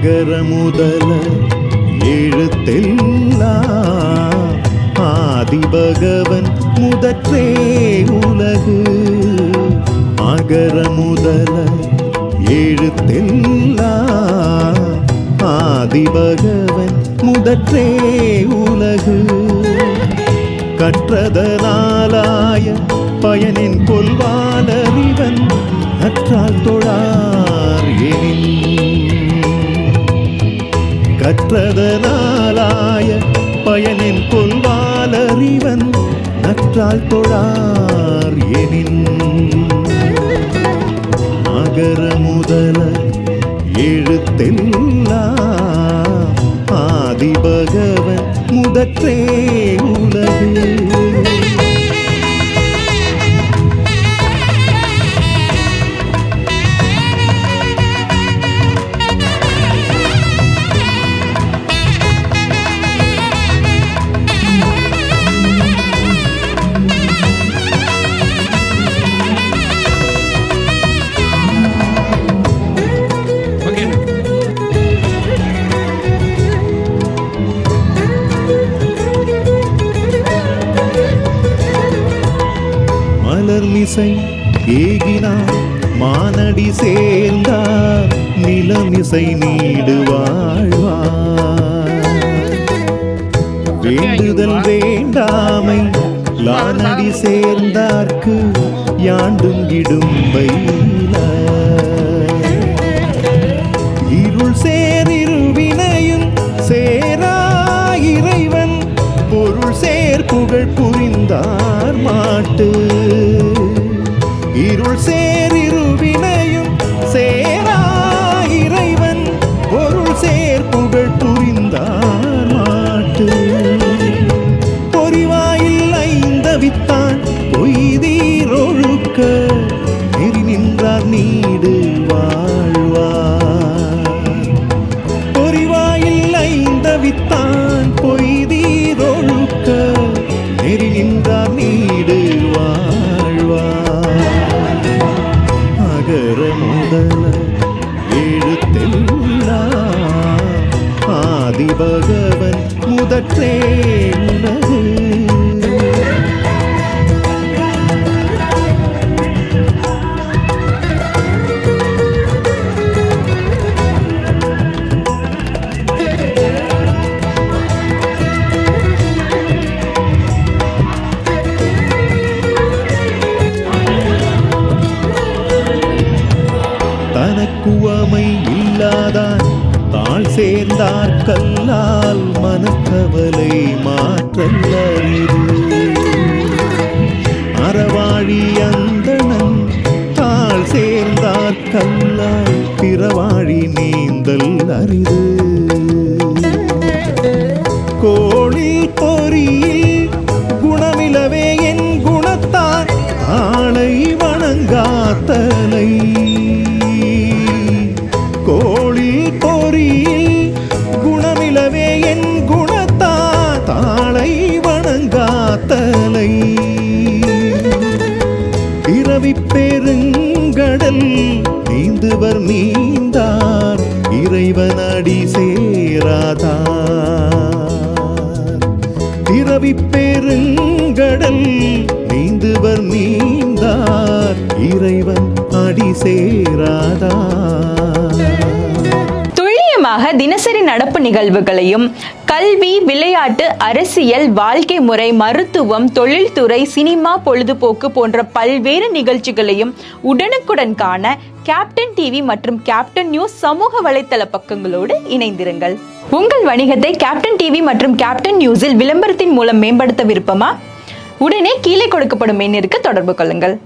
அகர முதல எழுத்தெல்லாம் ஆதிபகவன் முதற்றே உலகு. அகர முதல எழுத்தெல்லாம் ஆதிபகவன் முதற்றே உலகு. கற்றதனாலாய பயனின் கொள்வானறிவன் நற்றால் தொழார் எனின். கற்றதனாலாய பயனின் கொள்வானறிவன் நற்றால் தொழார் எனின். அகர முதல எழுத்தெல்லாம் ஆதிபகவன் முதற்றே உலகு. மலர்மிசை ஏகினார் மானடி சேர்ந்தார் நிலமிசை நீடு வாழ்வார். வேண்டுதல் வேண்டாமை லானடி சேர்ந்தார்க்கு யாண்டும் இடும்பை. இருள் சேரிருவினையும் சேரா இறைவன் பொருள் சேர் புகழ் புரிந்தார் மாட்டு. இருள் சேரிருவினையும் சேரா இறைவன் பொருள் சேர் புகழ் புரிந்தார் மாட்டு. பொறிவாயில் ஐந்தவித்தான் பொய்தீரொழுக்க நெறி நின்றார் நீடு வாழ்வார். பொறிவாயில் ஐந்தவித்தான் பொய்தீரொழுக்க நெறி நின்றார் நீடு வாழ்வார். அகர முதல எழுத்தெல்லாம் ஆதிபகவன் முதற்றே உலகு. தனக்குவமை இல்லாதான் தாழ் சேர்ந்தார் கல்லால் மனக்கவலை மாற்றல்லது. அறவாழி அந்தணன் தாழ் சேர்ந்தார் கல்லால் பிறவாழி நீந்தல் அரிது. கோளில் பொறியில் குணமிலவே என் குணத்தான் ஆளை வணங்காத்தலை. கோளில் பொறியில் குணமிலவே என் குணத்தா தாளை வணங்காத்தலை. பிறவி பெருங்கடல் நீந்துவர் நீந்தார் இறைவன் அடி சேராதார். பிறவி பெருங்கடல் நீந்துவர் நீந்தார் இறைவன் அடி சேராதார். துல்லியமாக தினசரி நடப்பு நிகழ்வுகளையும் கல்வி, விளையாட்டு, அரசியல், வாழ்க்கை முறை, மருத்துவம், தொழில்துறை, சினிமா, பொழுதுபோக்கு போன்ற பல்வேறு நிகழ்ச்சிகளையும் உடனுக்குடன் காண கேப்டன் டிவி மற்றும் கேப்டன் நியூஸ் சமூக வலைத்தள பக்கங்களோடு இணைந்திருங்கள். உங்கள் வணிகத்தை கேப்டன் டிவி மற்றும் கேப்டன் நியூஸில் விளம்பரத்தின் மூலம் மேம்படுத்த விருப்பமா? உடனே கீழே கொடுக்கப்படும் எண்ணிற்கு தொடர்பு கொள்ளுங்கள்.